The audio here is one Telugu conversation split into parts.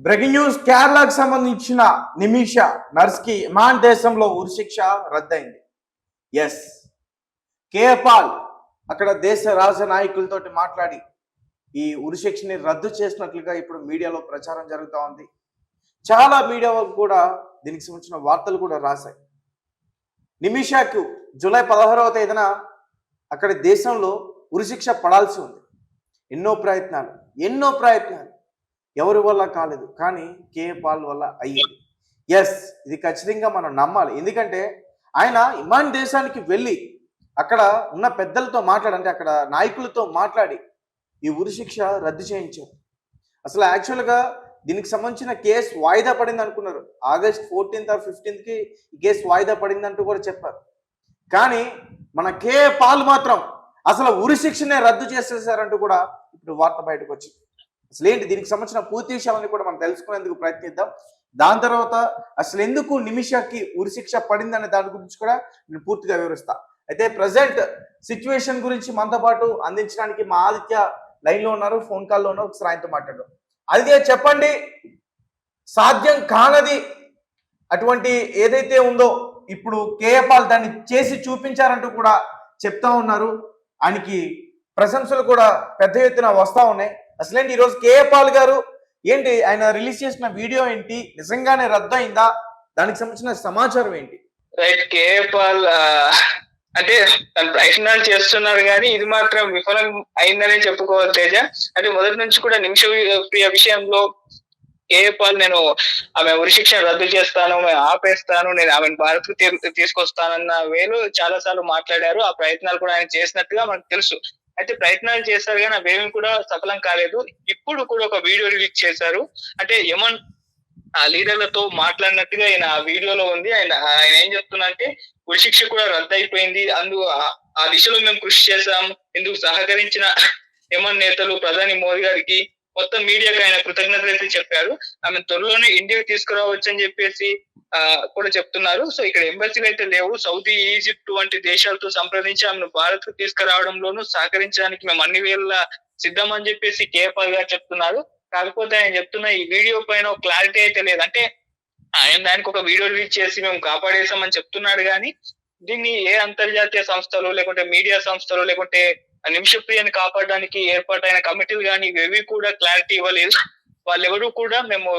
బ్రేకింగ్ న్యూస్ కేరళకు సంబంధించిన నిమిష నర్స్ కి ఇమాన్ దేశంలో ఉరిశిక్ష రద్దయింది. ఎస్, కేపాల్ అక్కడ దేశ రాజ నాయకులతోటి మాట్లాడి ఈ ఉరిశిక్షని రద్దు చేసినట్లుగా ఇప్పుడు మీడియాలో ప్రచారం జరుగుతూ ఉంది. చాలా మీడియా కూడా దీనికి సంబంధించిన వార్తలు కూడా రాశాయి. నిమిషాకు జూలై 16వ తేదీన అక్కడ దేశంలో ఉరిశిక్ష పడాల్సి ఉంది. ఎన్నో ప్రయత్నాలు ఎవరి వల్ల కాలేదు, కానీ కేపాల్ వల్ల అయ్యింది. ఎస్, ఇది ఖచ్చితంగా మనం నమ్మాలి. ఎందుకంటే ఆయన ఇమాన్ దేశానికి వెళ్ళి అక్కడ ఉన్న పెద్దలతో అంటే అక్కడ నాయకులతో మాట్లాడి ఈ ఉరిశిక్ష రద్దు చేయించారు. అసలు యాక్చువల్గా దీనికి సంబంధించిన కేసు వాయిదా పడింది అనుకున్నారు. ఆగస్ట్ 14th or 15th ఈ కేసు వాయిదా పడిందంటూ కూడా చెప్పారు. కానీ మన కేపాల్ మాత్రం అసలు ఉరిశిక్షనే రద్దు చేసేసారంటూ కూడా ఇప్పుడు వార్త బయటకు వచ్చింది. అసలు ఏంటి దీనికి సంబంధించిన పూర్తి విషయాలని కూడా మనం తెలుసుకునేందుకు ప్రయత్నిద్దాం. దాని తర్వాత అసలు ఎందుకు నిమిషాకి ఉరిశిక్ష పడిందనే దాని గురించి కూడా నేను పూర్తిగా వివరిస్తా. అయితే ప్రజెంట్ సిచ్యువేషన్ గురించి మనతో పాటు అందించడానికి మా ఆదిత్య లైన్ లో ఉన్నారు, ఫోన్ కాల్లో ఉన్నారు. ఒకసారి ఆయనతో మాట్లాడడం. ఆదిత్య, చెప్పండి, సాధ్యం కానది అటువంటి ఏదైతే ఉందో ఇప్పుడు కేపాల్ దాన్ని చేసి చూపించారంటూ కూడా చెప్తా ఉన్నారు. ఆయనకి ప్రశంసలు కూడా పెద్ద ఎత్తున వస్తా ఉన్నాయి. అసలేంటి ఈరోజు కేపాల్ గారు ఏంటి ఆయన రిలీజ్ చేసిన వీడియో ఏంటి, నిజంగానే రద్దు అయిందా, దానికి సంబంధించిన సమాచారం ఏంటి? రైట్, కేపాల్ అంటే తను ప్రయత్నాలు చేస్తున్నారు కానీ ఇది మాత్రం విఫలం అయిందనే చెప్పుకోవాలి తేజ. అంటే మొదటి నుంచి కూడా నిమిష ప్రియ విషయంలో కేపాల్ నేను ఆమె ఉరిశిక్ష రద్దు చేస్తాను, ఆపేస్తాను, నేను ఆమెను భారత్ తీసుకొస్తానన్న వేలు చాలా సార్లు మాట్లాడారు. ఆ ప్రయత్నాలు కూడా ఆయన చేసినట్టుగా మనకు తెలుసు. అయితే ప్రయత్నాలు చేశారు కానీ అవేమి కూడా సఫలం కాలేదు. ఇప్పుడు కూడా ఒక వీడియో రిలీజ్ చేశారు. అంటే యమన్ ఆ లీడర్లతో మాట్లాడినట్టుగా ఆయన ఆ వీడియోలో ఉంది. ఆయన ఏం చెప్తున్నంటే ఉరిశిక్ష కూడా రద్దు అయిపోయింది, ఆ దిశలో మేము కృషి చేశాం, ఇందుకు సహకరించిన యమన్ నేతలు, ప్రధాని మోదీ గారికి, మొత్తం మీడియాకి ఆయన కృతజ్ఞతలు అయితే చెప్పారు. ఆమె త్వరలోనే ఇండియాకి తీసుకురావచ్చు అని చెప్పేసి కూడా చెప్తున్నారు. సో ఇక్కడ ఎంబసీలు అయితే లేవు. సౌదీ, ఈజిప్ట్ వంటి దేశాలతో సంప్రదించి ఆమెను భారత్ కు తీసుకురావడంలోనూ సహకరించడానికి మేము అన్ని వేళ సిద్ధం అని చెప్పేసి కేపాల్ గారు చెప్తున్నారు. కాకపోతే ఆయన చెప్తున్న ఈ వీడియో పైన క్లారిటీ అయితే లేదు. అంటే ఆయన దానికి ఒక వీడియో రిలీజ్ చేసి మేము కాపాడేసామని చెప్తున్నాడు కానీ దీన్ని ఏ అంతర్జాతీయ సంస్థలు, లేకుంటే మీడియా సంస్థలు, లేకుంటే నిమిషప్రియని కాపాడడానికి ఏర్పాటైన కమిటీలు కానీ ఇవేవి కూడా క్లారిటీ ఇవ్వలేదు. వాళ్ళెవరూ కూడా మేము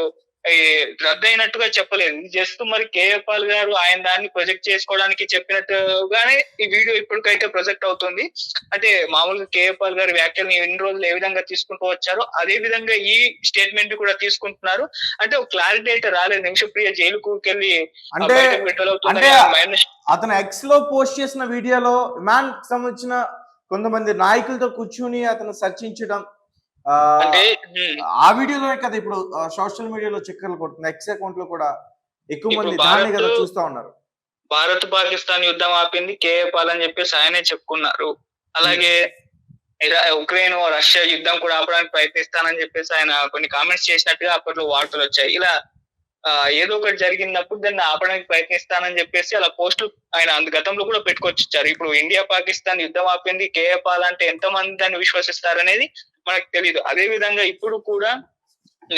రద్దయినట్టుగా చెప్పలేదు. జస్ట్ మరి కేపాల్ గారు ఆయన దాన్ని ప్రొజెక్ట్ చేసుకోవడానికి చెప్పినట్టుగానే ఈ వీడియో ఇప్పటికైతే ప్రొజెక్ట్ అవుతుంది. అంటే మామూలుగా కేపాల్ గారి వ్యాఖ్యలు ఎన్ని రోజులు ఏ విధంగా తీసుకుంటూ వచ్చారో అదే విధంగా ఈ స్టేట్మెంట్ కూడా తీసుకుంటున్నారు. అంటే ఒక క్లారిటీ అయితే రాలేదు. నిమిషప్రియ జైలుకు వెళ్ళి అతను ఎక్స్ లో పోస్ట్ చేసిన వీడియోలో ఇమాన్ సంబంధించిన కొంతమంది నాయకులతో కూర్చుని అతను చర్చించడం, ఆ వీడియోలోనే కదా ఇప్పుడు సోషల్ మీడియాలో చక్కర్లు కొడుతుంది. ఎక్స్ అకౌంట్ లో కూడా ఎక్కువ మంది దాన్ని కదా చూస్తా ఉన్నారు. భారత్ పాకిస్తాన్ యుద్ధం ఆపింది కేపాల్ అని చెప్పేసి ఆయనే చెప్పుకున్నారు. అలాగే ఉక్రెయిన్ రష్యా యుద్ధం కూడా ఆపడానికి ప్రయత్నిస్తానని చెప్పేసి ఆయన కొన్ని కామెంట్స్ చేసినట్టుగా అప్పట్లో వార్తలు వచ్చాయి. ఇలా ఏదో ఒకటి జరిగినప్పుడు దాన్ని ఆపడానికి ప్రయత్నిస్తానని చెప్పేసి అలా పోస్టులు ఆయన గతంలో కూడా పెట్టుకొచ్చారు. ఇప్పుడు ఇండియా పాకిస్తాన్ యుద్ధం ఆపింది కేపాల్ అంటే ఎంతమంది దాన్ని విశ్వసిస్తారనేది మనకు తెలియదు. అదే విధంగా ఇప్పుడు కూడా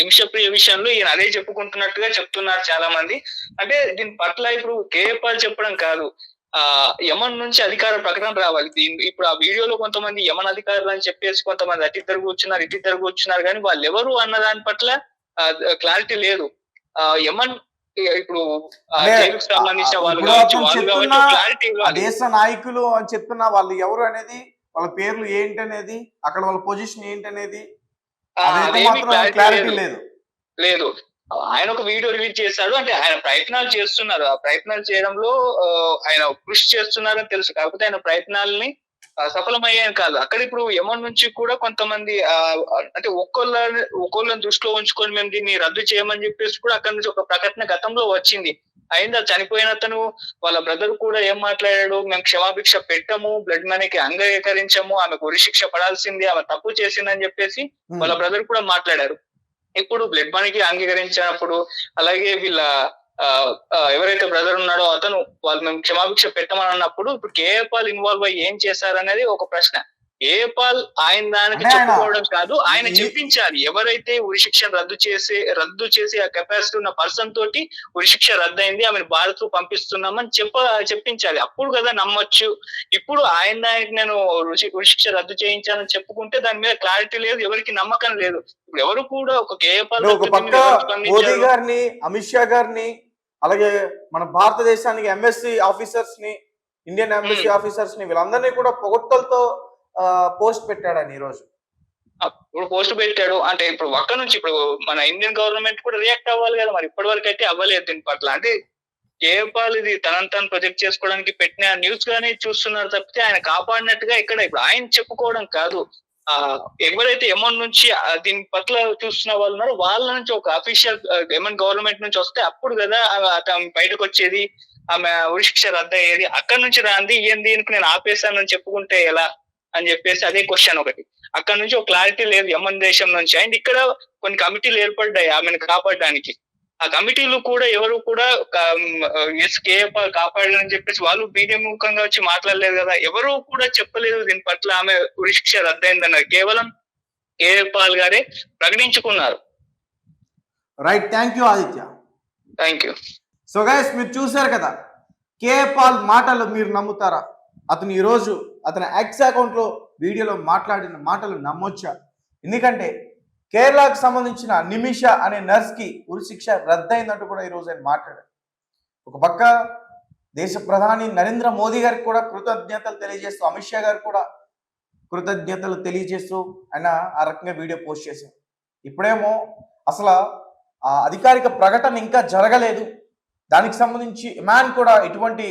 నిమిషప్రియ విషయంలో ఈయన అదే చెప్పుకుంటున్నట్టుగా చెప్తున్నారు చాలా మంది. అంటే దీని పట్ల ఇప్పుడు కేపాల్ చెప్పడం కాదు, యమన్ నుంచి అధికార ప్రకటన రావాలి. ఇప్పుడు ఆ వీడియోలో కొంతమంది యమన్ అధికారులు అని చెప్పేసి కొంతమంది అటిద్దరు కూర్చున్నారు కానీ వాళ్ళు ఎవరు అన్న దాని పట్ల క్లారిటీ లేదు. యమన్ ఇప్పుడు సంబంధించిన వాళ్ళు దేశ నాయకులు అని చెప్తున్నా వాళ్ళు ఎవరు అనేది, వాళ్ళ పేర్లు ఏంటి అనేది, అక్కడ వాళ్ళ పొజిషన్ ఏంటి అనేది క్లారిటీ లేదు. ఆయన ఒక వీడియో రిలీజ్ చేశాడు. అంటే ఆయన ప్రయత్నాలు చేస్తున్నారు. ఆ ప్రయత్నాలు చేయడంలో ఆయన కృషి చేస్తున్నారని తెలుసు. కాకపోతే ఆయన ప్రయత్నాలని సఫలమయ్యాయని కాదు. అక్కడ ఇప్పుడు యమన్ నుంచి కూడా కొంతమంది అంటే ఒక్కోళ్ళని దృష్టిలో ఉంచుకొని మేము దీన్ని రద్దు చేయమని చెప్పేసి కూడా అక్కడ నుంచి ఒక ప్రకటన గతంలో వచ్చింది. అయిందా చనిపోయిన అతను వాళ్ళ బ్రదర్ కూడా ఏం మాట్లాడాడు, మేము క్షమాభిక్ష పెట్టము, బ్లడ్ మనీకి అంగీకరించము, ఆమెకు ఉరిశిక్ష పడాల్సింది, ఆమె తప్పు చేసిందని చెప్పేసి వాళ్ళ బ్రదర్ కూడా మాట్లాడారు. ఇప్పుడు బ్లడ్ మనీకి అంగీకరించినప్పుడు అలాగే వీళ్ళ ఎవరైతే బ్రదర్ ఉన్నాడో అతను వాళ్ళు మేము క్షమాభిక్ష పెట్టమని అన్నప్పుడు ఇప్పుడు కేపాల్ ఇన్వాల్వ్ అయ్యి ఏం చేశారనేది ఒక ప్రశ్న. కేఏపాల్ ఆయన దానికి అంటే ఆయన చెప్పుకోవడం కాదు, ఆయన ఈ చెప్పించాలి. ఎవరైతే ఉరిశిక్షను రద్దు చేసి ఆ కెపాసిటీ ఉన్న పర్సన్ తోటి ఉరిశిక్ష రద్దయింది, ఆమెను భారత్ పంపిస్తున్నామని చెప్పించాలి. అప్పుడు కదా నమ్మొచ్చు. ఇప్పుడు ఆయన దానికి నేను ఉరిశిక్ష రద్దు చేయించానని చెప్పుకుంటే దాని మీద క్లారిటీ లేదు, ఎవరికి నమ్మకం లేదు. ఇప్పుడు ఎవరు కూడా ఒక కేఏపాల్ ఒక పక్క మోదీ గారిని, అమిత్ షా గారిని, అలాగే మన భారతదేశానికి ఎంఎస్సి ఆఫీసర్స్ ని, ఇండియన్ ఎంబసీ ఆఫీసర్స్ ని, వీళ్ళందరినీ కూడా పొగడ్తలతో పోస్ట్ పెట్టాడు ఆయన ఈ రోజు. ఇప్పుడు పోస్ట్ పెట్టాడు అంటే ఇప్పుడు ఒక్క నుంచి ఇప్పుడు మన ఇండియన్ గవర్నమెంట్ కూడా రియాక్ట్ అవ్వాలి కదా, మరి ఇప్పటి వరకు అయితే అవ్వలేదు దీని పట్ల. అంటే కేఏపాల్ ఇది తనను ప్రొజెక్ట్ చేసుకోవడానికి పెట్టిన న్యూస్ గానీ చూస్తున్నారు తప్పితే ఆయన కాపాడినట్టుగా ఇక్కడ ఇప్పుడు ఆయన చెప్పుకోవడం కాదు. ఎవరైతే ఎమన్ నుంచి దీని పట్ల చూస్తున్న వాళ్ళు ఉన్నారో వాళ్ళ నుంచి ఒక అఫీషియల్ ఎమన్ గవర్నమెంట్ నుంచి వస్తే అప్పుడు కదా బయటకు వచ్చేది, ఆమె ఉరిశిక్ష రద్దయ్యేది. అక్కడి నుంచి రాంది ఈయన దీనికి నేను ఆపేశానని చెప్పుకుంటే ఎలా అని చెప్పేసి అదే క్వశ్చన్ ఒకటి. అక్కడ నుంచి ఒక క్లారిటీ లేదు యమన్ దేశం నుంచి. అండ్ ఇక్కడ కొన్ని కమిటీలు ఏర్పడ్డాయి ఆమెను కాపాడడానికి. ఆ కమిటీలు కూడా ఎవరు కూడా కేఏపాల్ కాపాడాలని చెప్పేసి వాళ్ళు మీడియా ముఖంగా వచ్చి మాట్లాడలేదు కదా, ఎవరు కూడా చెప్పలేదు దీని పట్ల ఆమె ఉరిశిక్ష రద్దయిందన్నారు. కేవలం కేఏపాల్ గారే ప్రకటించుకున్నారు. Right, thank you Aditya. Thank you. So guys, మీరు చూసారు కదా, కేఏపాల్ మాటలు మీరు నమ్ముతారా? అతను ఈరోజు అతని ఎక్స్ అకౌంట్ లో వీడియోలో మాట్లాడిన మాటలు నమ్మొచ్చా? ఎందుకంటే కేరళకు సంబంధించిన నిమిష అనే నర్స్ కి ఉరిశిక్ష రద్దయిందంటూ కూడా ఈరోజు ఆయన మాట్లాడారు. ఒక పక్క దేశ ప్రధాని నరేంద్ర మోదీ గారికి కూడా కృతజ్ఞతలు తెలియజేస్తూ, అమిత్ షా గారికి కూడా కృతజ్ఞతలు తెలియజేస్తూ ఆయన ఆ రకంగా వీడియో పోస్ట్ చేశారు. ఇప్పుడేమో అసలు ఆ అధికారిక ప్రకటన ఇంకా జరగలేదు, దానికి సంబంధించి ఇమాన్ కూడా ఎటువంటి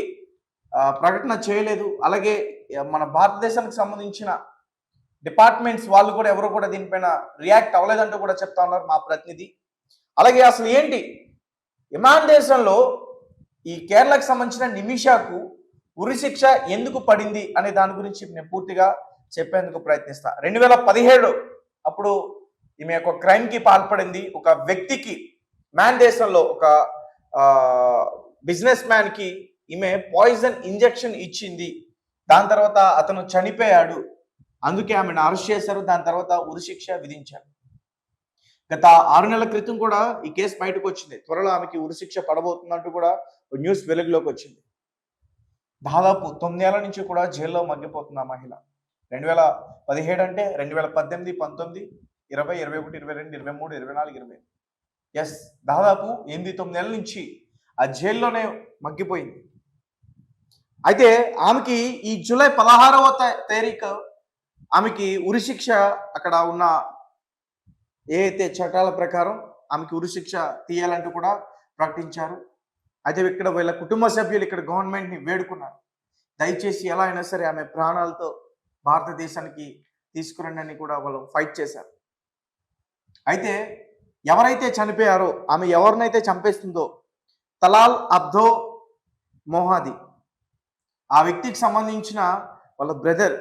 ప్రకటన చేయలేదు. అలాగే మన భారతదేశానికి సంబంధించిన డిపార్ట్మెంట్స్ వాళ్ళు కూడా ఎవరు కూడా దీనిపైన రియాక్ట్ అవ్వలేదంటూ కూడా చెప్తా ఉన్నారు మా ప్రతినిధి. అలాగే అసలు ఏంటి ఇమాన్ దేశంలో ఈ కేరళకు సంబంధించిన నిమిషాకు ఉరిశిక్ష ఎందుకు పడింది అనే దాని గురించి నేను పూర్తిగా చెప్పేందుకు ప్రయత్నిస్తా. 2017 అప్పుడు ఈమె ఒక క్రైమ్ కి పాల్పడింది. ఒక వ్యక్తికి మ్యాన్ దేశంలో ఒక బిజినెస్ మ్యాన్ కి ఈమె పాయిజన్ ఇంజెక్షన్ ఇచ్చింది. దాని తర్వాత అతను చనిపోయాడు, అందుకే ఆమెను అరెస్ట్ చేశారు. దాని తర్వాత ఉరిశిక్ష విధించారు. గత 6 నెలల క్రితం కూడా ఈ కేసు బయటకు వచ్చింది. త్వరలో ఆమెకి ఉరిశిక్ష పడబోతుందంటూ కూడా న్యూస్ వెలుగులోకి వచ్చింది. దాదాపు 9 ఏళ్ల నుంచి కూడా జైల్లో మగ్గిపోతుంది ఆ మహిళ. 2017 అంటే 2018, 19, 20, 21, 22, 23, 24, 25 ఎస్, దాదాపు 8-9 నెలల నుంచి ఆ జైల్లోనే మగ్గిపోయింది. అయితే ఆమెకి ఈ జూలై 16వ తారీఖు ఆమెకి ఉరిశిక్ష అక్కడ ఉన్న ఏదైతే చట్టాల ప్రకారం ఆమెకి ఉరిశిక్ష తీయాలంటూ కూడా ప్రకటించారు. అయితే ఇక్కడ వీళ్ళ కుటుంబ సభ్యులు ఇక్కడ గవర్నమెంట్ని వేడుకున్నారు, దయచేసి ఎలా అయినా సరే ఆమె ప్రాణాలతో భారతదేశానికి తీసుకురండి అని కూడా వాళ్ళు ఫైట్ చేశారు. అయితే ఎవరైతే చనిపోయారో, ఆమె ఎవరినైతే చంపేస్తుందో, తలాల్ అబ్దో మొహాది, ఆ వ్యక్తికి సంబంధించిన వాళ్ళ బ్రదర్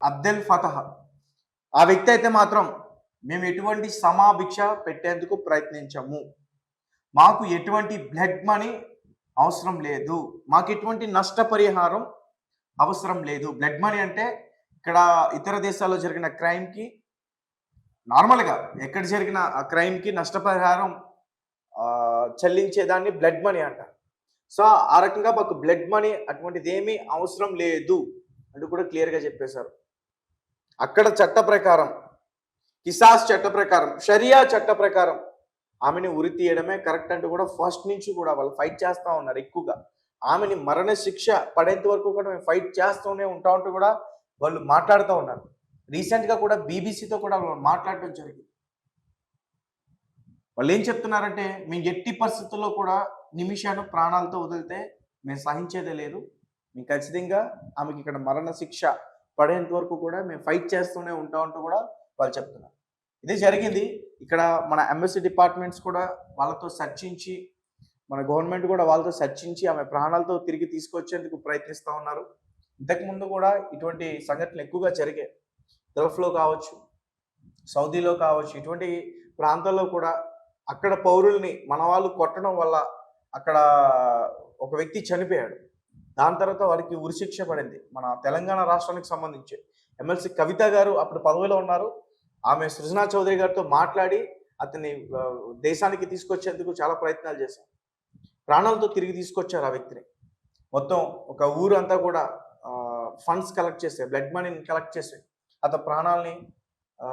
అబ్దెల్ ఫతహ్, ఆ వ్యక్తి అయితే మాత్రం మేము ఎటువంటి సమాభిక్ష పెట్టేందుకు ప్రయత్నించము, మాకు ఎటువంటి బ్లడ్ మనీ అవసరం లేదు, మాకు ఎటువంటి నష్టపరిహారం అవసరం లేదు. బ్లడ్ మనీ అంటే ఇక్కడ ఇతర దేశాల్లో జరిగిన క్రైమ్కి నార్మల్గా ఎక్కడ జరిగిన ఆ క్రైమ్కి నష్టపరిహారం చెల్లించేదాన్ని బ్లడ్ మనీ అంటారు. సో ఆ రకంగా మాకు బ్లడ్ మనీ అటువంటిది ఏమీ అవసరం లేదు అంటూ కూడా క్లియర్గా చెప్పేశారు. అక్కడ చట్ట ప్రకారం, కిసాస్ చట్ట ప్రకారం, షరియా చట్ట ప్రకారం ఆమెని ఉరి తీయడమే కరెక్ట్ అంటూ కూడా ఫస్ట్ నుంచి కూడా వాళ్ళు ఫైట్ చేస్తూ ఉన్నారు. ఎక్కువగా ఆమెని మరణ శిక్ష పడేంత వరకు కూడా మేము ఫైట్ చేస్తూనే ఉంటా ఉంటూ కూడా వాళ్ళు మాట్లాడుతూ ఉన్నారు. రీసెంట్గా కూడా బీబీసీతో కూడా వాళ్ళు మాట్లాడటం జరిగింది. వాళ్ళు ఏం చెప్తున్నారంటే, మేము ఎట్టి పరిస్థితుల్లో కూడా నిమిషాన్ని ప్రాణాలతో వదిలితే మేము సహించేదే లేదు, మేము ఖచ్చితంగా ఆమెకి ఇక్కడ మరణ శిక్ష పడేంత వరకు కూడా మేము ఫైట్ చేస్తూనే ఉంటామంటూ కూడా వాళ్ళు చెప్తున్నారు. ఇదే జరిగింది. ఇక్కడ మన ఎంబసీ డిపార్ట్మెంట్స్ కూడా వాళ్ళతో చర్చించి, మన గవర్నమెంట్ కూడా వాళ్ళతో చర్చించి ఆమె ప్రాణాలతో తిరిగి తీసుకొచ్చేందుకు ప్రయత్నిస్తూ ఉన్నారు. ఇంతకుముందు కూడా ఇటువంటి సంఘటనలు ఎక్కువగా జరిగాయి. గల్ఫ్లో కావచ్చు, సౌదీలో కావచ్చు, ఇటువంటి ప్రాంతాల్లో కూడా అక్కడ పౌరుల్ని మన వాళ్ళు కొట్టడం వల్ల అక్కడ ఒక వ్యక్తి చనిపోయాడు. దాని తర్వాత వారికి ఉరిశిక్ష పడింది. మన తెలంగాణ రాష్ట్రానికి సంబంధించి ఎమ్మెల్సీ కవిత గారు అప్పుడు పదవిలో ఉన్నారు. ఆమె సృజనా చౌదరి గారితో మాట్లాడి అతన్ని దేశానికి తీసుకొచ్చేందుకు చాలా ప్రయత్నాలు చేశారు. ప్రాణాలతో తిరిగి తీసుకొచ్చారు ఆ వ్యక్తిని. మొత్తం ఒక ఊరంతా కూడా ఫండ్స్ కలెక్ట్ చేస్తే, బ్లడ్ మనీని కలెక్ట్ చేసి అతని ప్రాణాలని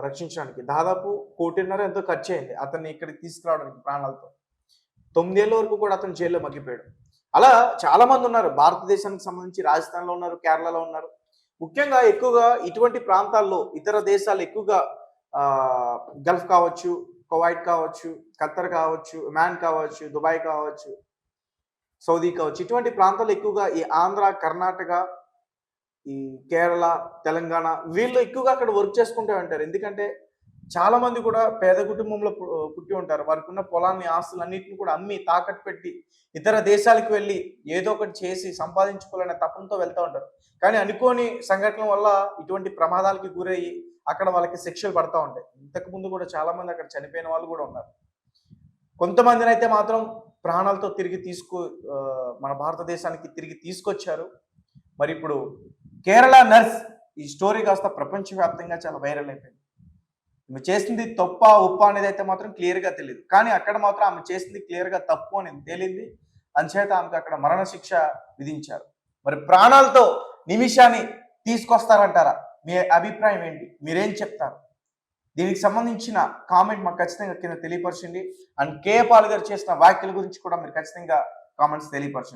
రక్షించడానికి దాదాపు 1.5 కోటి ఎంతో ఖర్చు అయింది అతన్ని ఇక్కడికి తీసుకురావడానికి ప్రాణాలతో. 9 ఏళ్ళ వరకు కూడా అతను జైల్లో మగ్గిపోయాడు. అలా చాలా మంది ఉన్నారు. భారతదేశానికి సంబంధించి రాజస్థాన్లో ఉన్నారు, కేరళలో ఉన్నారు. ముఖ్యంగా ఎక్కువగా ఇటువంటి ప్రాంతాల్లో ఇతర దేశాలు ఎక్కువగా గల్ఫ్ కావచ్చు, కువైట్ కావచ్చు, ఖత్తర్ కావచ్చు, ఒమాన్ కావచ్చు, దుబాయ్ కావచ్చు, సౌదీ కావచ్చు, ఇటువంటి ప్రాంతాలు ఎక్కువగా ఈ ఆంధ్ర, కర్ణాటక, ఈ కేరళ, తెలంగాణ వీళ్ళు ఎక్కువగా అక్కడ వర్క్ చేసుకుంటూ ఉంటారు. ఎందుకంటే చాలా మంది కూడా పేద కుటుంబంలో పుట్టి ఉంటారు. వారికి ఉన్న పొలాన్ని, ఆస్తులన్నింటిని కూడా అమ్మి తాకట్టు పెట్టి ఇతర దేశాలకు వెళ్ళి ఏదో ఒకటి చేసి సంపాదించుకోవాలనే తపంతో వెళ్తూ ఉంటారు. కానీ అనుకోని సంఘటనల వల్ల ఇటువంటి ప్రమాదాలకి గురయ్యి అక్కడ వాళ్ళకి శిక్షలు పడతా ఉంటాయి. ఇంతకుముందు కూడా చాలా మంది అక్కడ చనిపోయిన వాళ్ళు కూడా ఉన్నారు. కొంతమందిని అయితే మాత్రం ప్రాణాలతో తిరిగి మన భారతదేశానికి తిరిగి తీసుకొచ్చారు. మరి ఇప్పుడు కేరళ నర్స్ ఈ స్టోరీ కాస్త ప్రపంచవ్యాప్తంగా చాలా వైరల్ అయిపోయింది. ఆమె చేసింది తప్ప ఉప్ప అనేది అయితే మాత్రం క్లియర్గా తెలియదు. కానీ అక్కడ మాత్రం ఆమె చేసింది క్లియర్గా తప్పు అని తేలింది. అంచేత ఆమెకు అక్కడ మరణశిక్ష విధించారు. మరి ప్రాణాలతో నిమిషాన్ని తీసుకొస్తారంటారా? మీ అభిప్రాయం ఏంటి? మీరేం చెప్తారు? దీనికి సంబంధించిన కామెంట్ మాకు ఖచ్చితంగా కింద తెలియపరచండి. అండ్ కేఏ పాల్ గారు చేసిన వ్యాఖ్యల గురించి కూడా మీరు ఖచ్చితంగా కామెంట్స్ తెలియపరచండి.